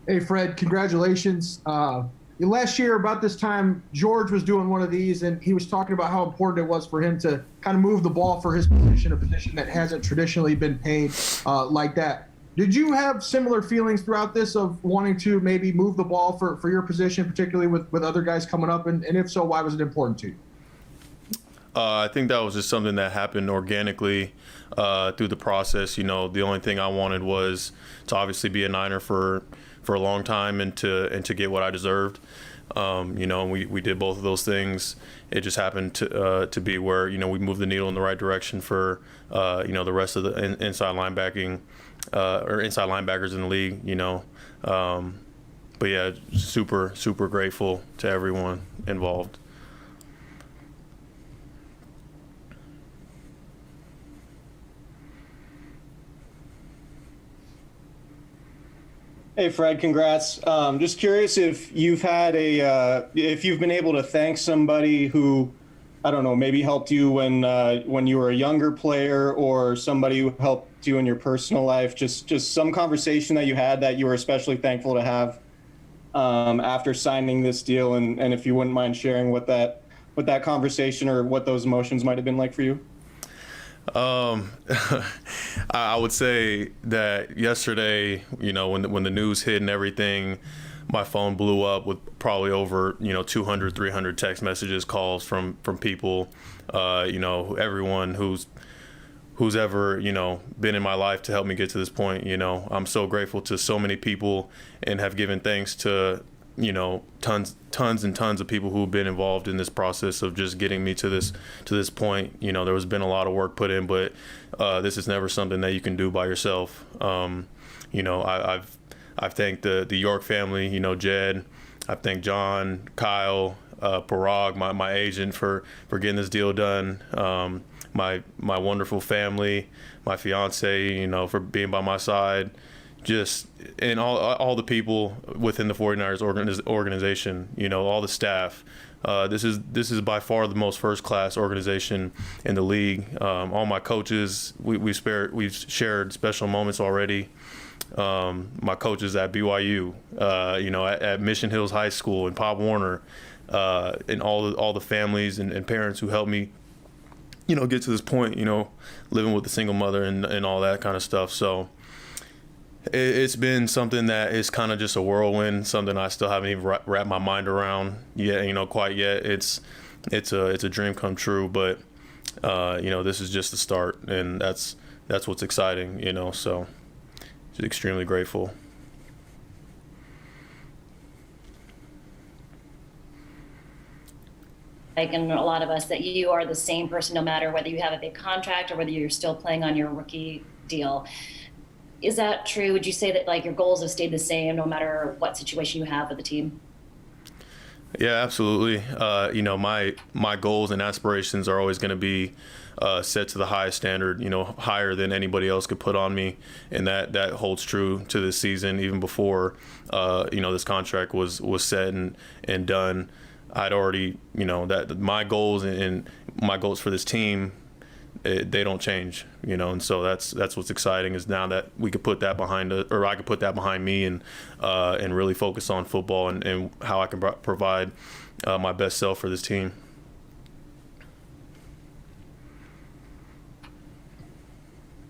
Hey, Fred, congratulations. Last year, about this time, George was doing one of these, and he was talking about how important it was for him to kind of move the ball for his position, a position that hasn't traditionally been paid like that. Did you have similar feelings throughout this of wanting to maybe move the ball for your position, particularly with other guys coming up? And if so, why was it important to you? I think that was just something that happened organically through the process. The only thing I wanted was to obviously be a Niner for a long time and to get what I deserved. We did both of those things. It just happened to be where we moved the needle in the right direction for the rest of the inside linebacking or inside linebackers in the league. But yeah, super grateful to everyone involved. Hey Fred, congrats. Just curious if if you've been able to thank somebody who, I don't know, maybe helped you when you were a younger player, or somebody who helped you in your personal life. Just some conversation that you had that you were especially thankful to have after signing this deal, and if you wouldn't mind sharing what that conversation or what those emotions might have been like for you. I would say that yesterday, when the news hit and everything, my phone blew up with probably over 200, 300 text messages, calls from people, everyone who's ever been in my life to help me get to this point. I'm so grateful to so many people and have given thanks to tons and tons of people who've been involved in this process of just getting me to this point. There has been a lot of work put in, but this is never something that you can do by yourself. I've thanked the York family, Jed. I've thanked John, Kyle, Parag, my agent, for getting this deal done. My wonderful family, my fiance, for being by my side. Just and all the people within the 49ers organization, all the staff. This is by far the most first-class organization in the league. All my coaches, we've shared special moments already. My coaches at BYU, at Mission Hills High School, and Pop Warner, and all the families and parents who helped me, get to this point. Living with a single mother and all that kind of stuff. So. It's been something that is kind of just a whirlwind, something I still haven't even wrapped my mind around yet, quite yet. It's a dream come true, but this is just the start, and that's what's exciting, so just extremely grateful. Like, and a lot of us, that you are the same person no matter whether you have a big contract or whether you're still playing on your rookie deal. Is that true? Would you say that your goals have stayed the same no matter what situation you have with the team? Yeah, absolutely. My goals and aspirations are always going to be set to the highest standard, higher than anybody else could put on me. And that holds true to this season, even before, this contract was set and done. I'd already, that my goals and my goals for this team, they don't change, and so that's what's exciting, is now that we could put that behind us, or I could put that behind me, and really focus on football and how I can provide my best self for this team.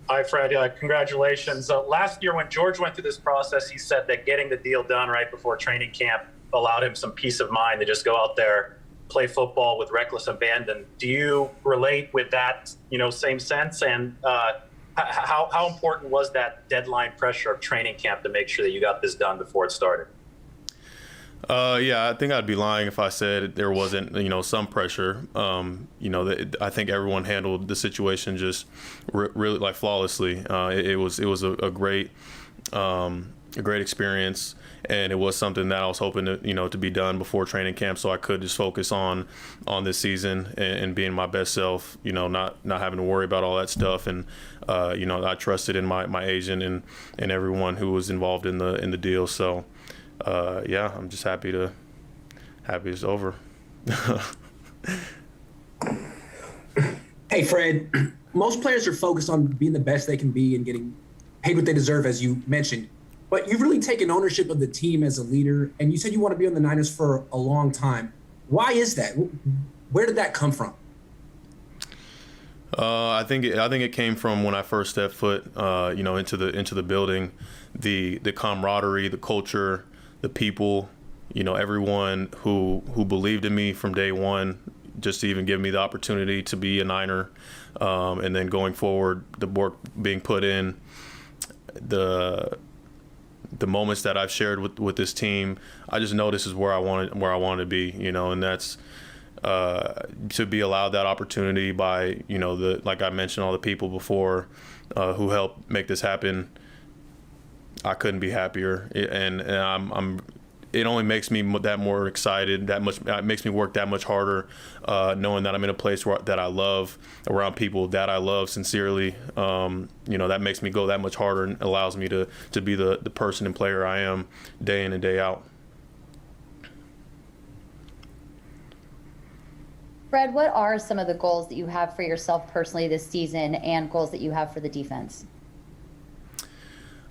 Hi, Fred. Congratulations. Last year when George went through this process, he said that getting the deal done right before training camp allowed him some peace of mind to just go out there, play football with reckless abandon. Do you relate with that, same sense? And how important was that deadline pressure of training camp to make sure that you got this done before it started? Yeah, I think I'd be lying if I said there wasn't, some pressure. I think everyone handled the situation just really flawlessly. It was a great experience. And it was something that I was hoping to be done before training camp, so I could just focus on this season and being my best self. Not having to worry about all that stuff. And I trusted in my agent and everyone who was involved in the deal. So yeah, I'm just happy it's over. Hey Fred, most players are focused on being the best they can be and getting paid what they deserve, as you mentioned. but you've really taken ownership of the team as a leader, and you said you want to be on the Niners for a long time. Why is that? Where did that come from? I think it came from when I first stepped foot, into the building, the camaraderie, the culture, the people, everyone who believed in me from day one, just to even give me the opportunity to be a Niner, and then going forward, the work being put in, the moments that I've shared with this team. I just know this is where I want to be, and that's. To be allowed that opportunity by, like I mentioned, all the people before who helped make this happen, I couldn't be happier. And it only makes me that more excited. It makes me work that much harder, knowing that I'm in a place that I love, around people that I love sincerely. That makes me go that much harder and allows me to be the person and player I am day in and day out. Fred, what are some of the goals that you have for yourself personally this season and goals that you have for the defense?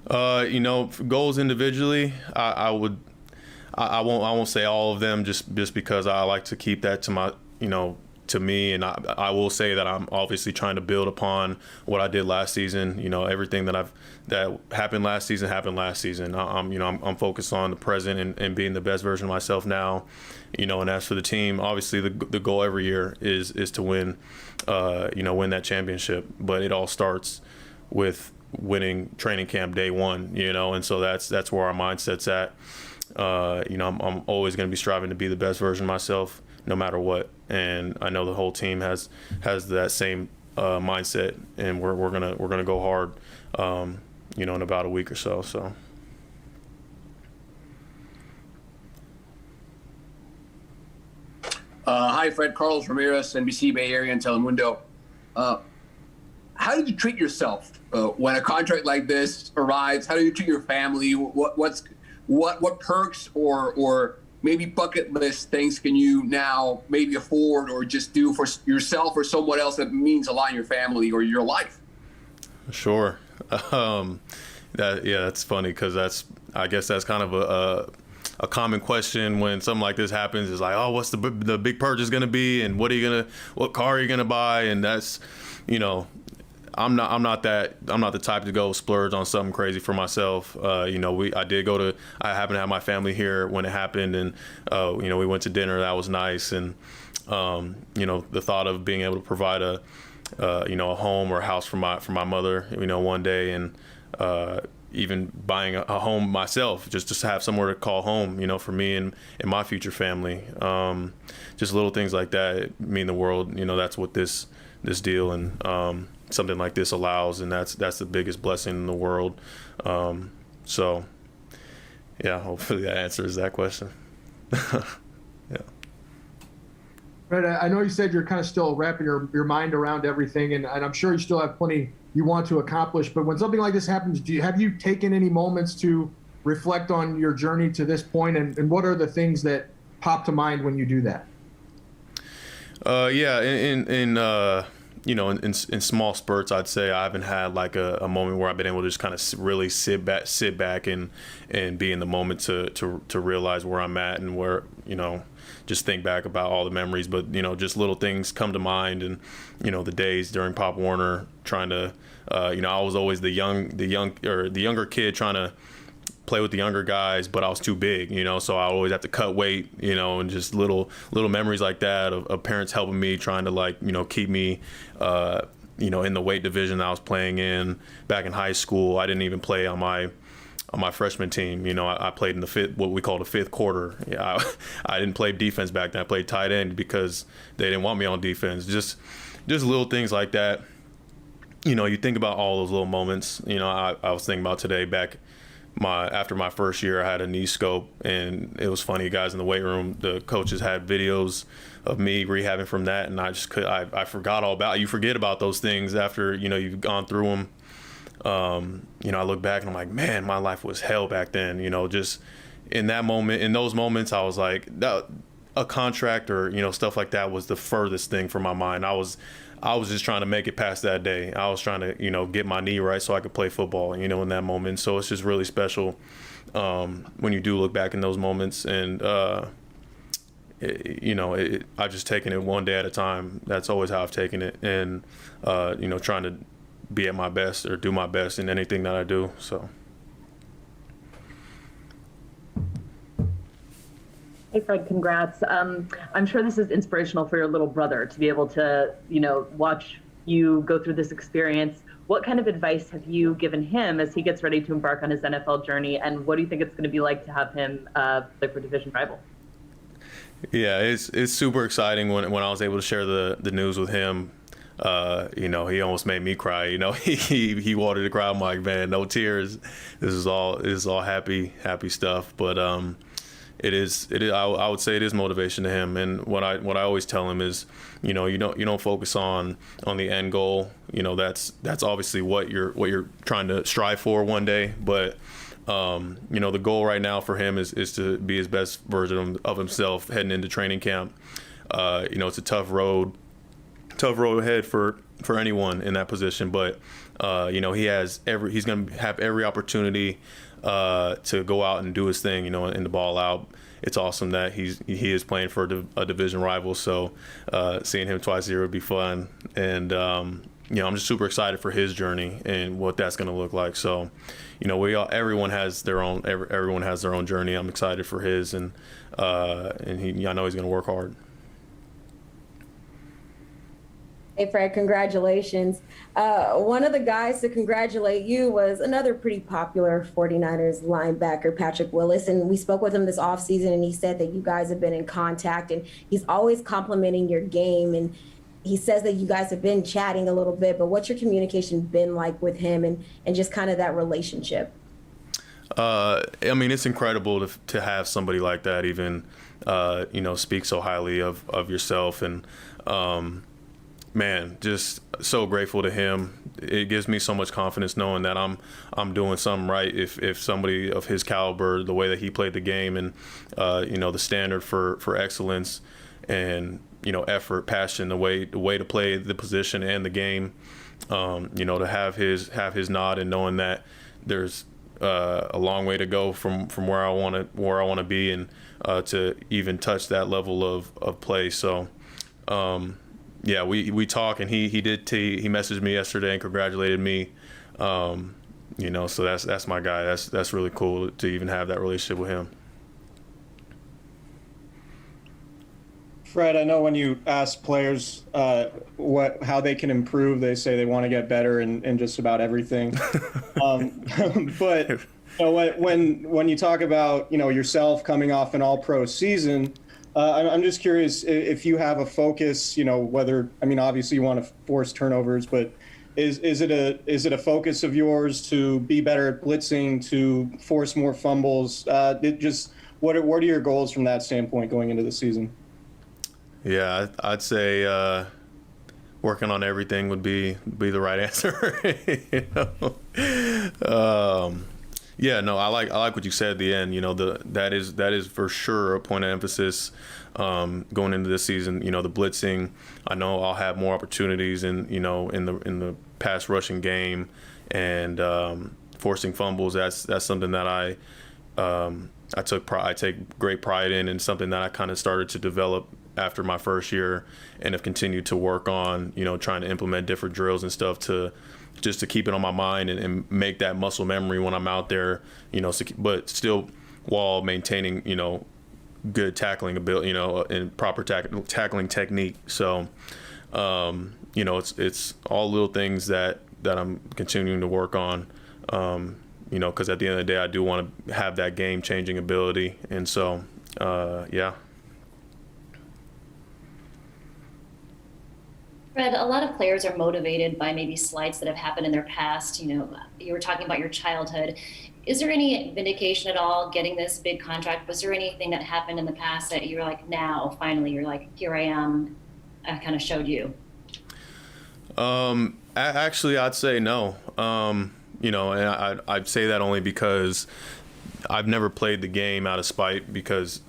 Goals individually, I won't say all of them just because I like to keep that to my, to me. And I will say that I'm obviously trying to build upon what I did last season. Everything that happened last season happened last season. I'm focused on the present and being the best version of myself now. And as for the team, obviously the goal every year is to win, win that championship. But it all starts with winning training camp day one, and so that's where our mindset's at. I'm always going to be striving to be the best version of myself, no matter what. And I know the whole team has that same mindset, and we're gonna go hard, in about a week or so. So. Hi, Fred. Carlos Ramirez, NBC Bay Area and Telemundo. How do you treat yourself when a contract like this arrives? How do you treat your family? What perks or maybe bucket list things can you now maybe afford or just do for yourself or someone else that means a lot in your family or your life? Sure. That's funny because I guess that's kind of a common question when something like this happens. Is like, oh, what's the big purchase going to be, and what car are you going to buy? And that's, I'm not the type to go splurge on something crazy for myself. I happened to have my family here when it happened, and we went to dinner. That was nice, and the thought of being able to provide a home or a house for my mother, one day, and even buying a home myself, just to have somewhere to call home, for me and my future family. Just little things like that mean the world. That's what this deal and something like this allows, and that's the biggest blessing in the world. So, yeah, hopefully that answers that question. Yeah. But I know you said you're kind of still wrapping your mind around everything, and I'm sure you still have plenty you want to accomplish. But when something like this happens, have you taken any moments to reflect on your journey to this point, and what are the things that pop to mind when you do that? In small spurts, I'd say I haven't had like a moment where I've been able to just kind of really sit back and be in the moment to realize where I'm at and where, just think back about all the memories. But, just little things come to mind, and, the days during Pop Warner trying to, I was always the younger kid trying to play with the younger guys, but I was too big, so I always have to cut weight, and just little memories like that of parents helping me, trying to keep me, in the weight division that I was playing in back in high school. I didn't even play on my freshman team. I played in what we call the fifth quarter. Yeah, I didn't play defense back then. I played tight end because they didn't want me on defense. Just little things like that. You think about all those little moments. I was thinking about today after my first year, I had a knee scope, and it was funny. Guys in the weight room, the coaches had videos of me rehabbing from that, and I forgot all about. You forget about those things after you've gone through them. I look back and I'm like, man, my life was hell back then. Just in those moments, I was like, a contract or stuff like that was the furthest thing from my mind. I was just trying to make it past that day. I was trying to, get my knee right so I could play football, in that moment. So it's just really special when you do look back in those moments. And, I've just taken it one day at a time. That's always how I've taken it. And, trying to be at my best or do my best in anything that I do. So. Hey, Fred, congrats. I'm sure this is inspirational for your little brother to be able to, watch you go through this experience. What kind of advice have you given him as he gets ready to embark on his NFL journey? And what do you think it's going to be like to have him play for division rival? Yeah, it's super exciting when I was able to share the news with him. He almost made me cry. He wanted to cry. I'm like, man, no tears. This is all happy stuff. But it is. I would say it is motivation to him. And what I always tell him is, you don't focus on the end goal. That's obviously what you're trying to strive for one day. But the goal right now for him is to be his best version of himself heading into training camp. It's a tough road ahead for anyone in that position. But he's going to have every opportunity to go out and do his thing, and the ball out. It's awesome that he is playing for a division rival. So seeing him twice a year would be fun. And, I'm just super excited for his journey and what that's going to look like. So, everyone has their own journey. I'm excited for his, and I know he's going to work hard. Hey, Fred, congratulations. One of the guys to congratulate you was another pretty popular 49ers linebacker, Patrick Willis. And we spoke with him this offseason, and he said that you guys have been in contact, and he's always complimenting your game. And he says that you guys have been chatting a little bit, but what's your communication been like with him and just kind of that relationship? It's incredible to have somebody like that even, speak so highly of yourself. And, man, just so grateful to him. It gives me so much confidence knowing that I'm doing something right. If somebody of his caliber, the way that he played the game, and the standard for excellence, and effort, passion, the way to play the position and the game, to have his nod and knowing that there's a long way to go from where I want to be, and to even touch that level of play. So. Yeah, we talk, and he messaged me yesterday and congratulated me. So that's my guy. That's really cool to even have that relationship with him. Fred, I know when you ask players how they can improve, they say they want to get better in just about everything. But when you talk about yourself coming off an All-Pro season. I'm just curious if you have a focus, obviously you want to force turnovers, but is it a focus of yours to be better at blitzing, to force more fumbles? What are your goals from that standpoint going into the season? Yeah, I'd say working on everything would be the right answer. Yeah, no, I like what you said at the end. That is for sure a point of emphasis going into this season. The blitzing. I know I'll have more opportunities in the pass rushing game, and forcing fumbles. That's something that I take great pride in, and something that I kind of started to develop after my first year, and have continued to work on. Trying to implement different drills and stuff to keep it on my mind and make that muscle memory when I'm out there, but still while maintaining, good tackling ability, and proper tackling technique. So, it's all little things that I'm continuing to work on, because at the end of the day, I do want to have that game changing ability. And so, yeah. Fred, a lot of players are motivated by maybe slights that have happened in their past. You were talking about your childhood. Is there any vindication at all getting this big contract? Was there anything that happened in the past that you were like, now, finally, you're like, here I am, I kind of showed you? Actually, I'd say no. And I'd say that only because I've never played the game out of spite, because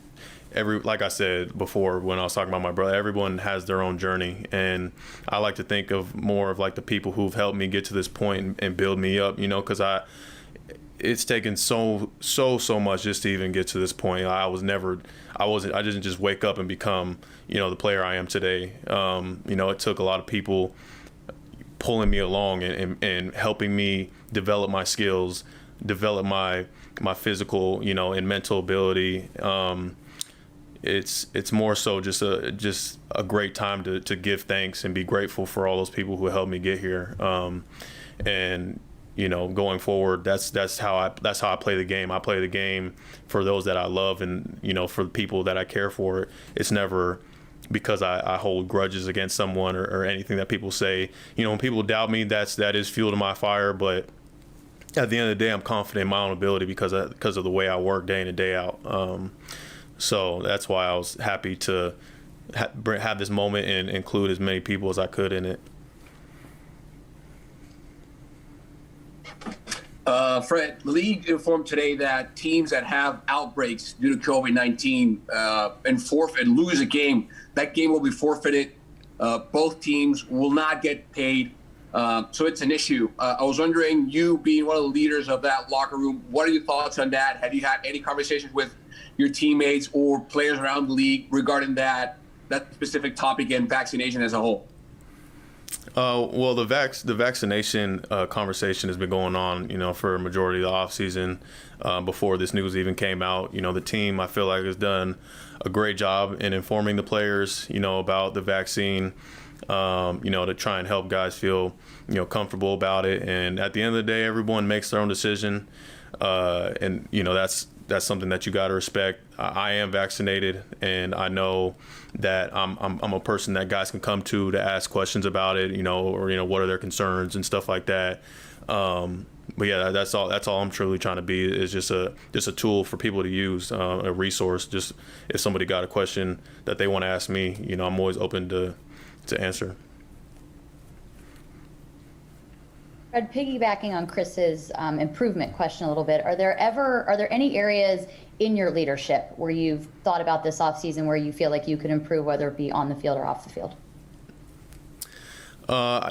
like I said before when I was talking about my brother, everyone has their own journey, and I like to think of more of like the people who've helped me get to this point and build me up, you know, because it's taken so much just to even get to this point. I didn't just wake up and become, you know, the player I am today. You know, it took a lot of people pulling me along and helping me develop my skills, develop my physical, you know, and mental ability. It's more so just a great time to give thanks and be grateful for all those people who helped me get here. And you know, going forward, that's how I play the game. I play the game for those that I love, and you know, for the people that I care for. It's never because I hold grudges against someone or anything that people say. You know, when people doubt me, that is fuel to my fire. But at the end of the day, I'm confident in my own ability because of the way I work day in and day out. So that's why I was happy to have this moment and include as many people as I could in it. Fred, the league informed today that teams that have outbreaks due to COVID-19 and lose a game, that game will be forfeited. Both teams will not get paid. So it's an issue. I was wondering, you being one of the leaders of that locker room, what are your thoughts on that? Have you had any conversations with your teammates or players around the league regarding that specific topic and vaccination as a whole? Well, the vaccination conversation has been going on, you know, for a majority of the offseason before this news even came out. You know, the team, I feel like, has done a great job in informing the players, you know, about the vaccine, you know, to try and help guys feel, you know, comfortable about it. And at the end of the day, everyone makes their own decision. And, you know, that's something that you got to respect. I am vaccinated, and I know that I'm a person that guys can come to ask questions about it, you know, or, you know, what are their concerns and stuff like that. But yeah, that's all I'm truly trying to be, is just a tool for people to use, a resource. Just if somebody got a question that they want to ask me, you know, I'm always open to answer. Fred, piggybacking on Chris's improvement question a little bit, are there any areas in your leadership where you've thought about this offseason where you feel like you could improve, whether it be on the field or off the field?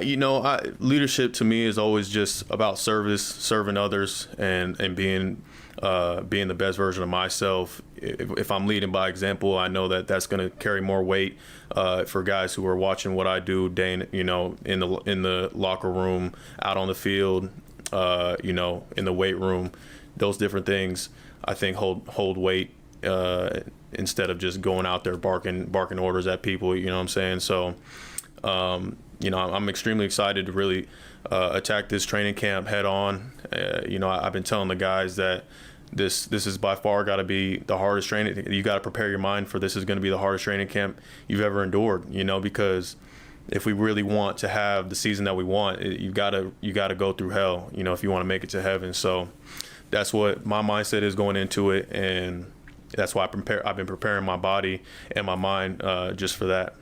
You know, leadership to me is always just about service, serving others, and being the best version of myself. If I'm leading by example, I know that that's going to carry more weight for guys who are watching what I do you know, in the locker room, out on the field, you know, in the weight room. Those different things, I think, hold weight instead of just going out there barking orders at people. You know what I'm saying? So, you know, I'm extremely excited to really attack this training camp head on. You know, I've been telling the guys that this is by far got to be the hardest training. You got to prepare your mind for this is going to be the hardest training camp you've ever endured. You know, because if we really want to have the season that we want, you got to go through hell. You know, if you want to make it to heaven. So that's what my mindset is going into it, and that's why I've been preparing my body and my mind just for that.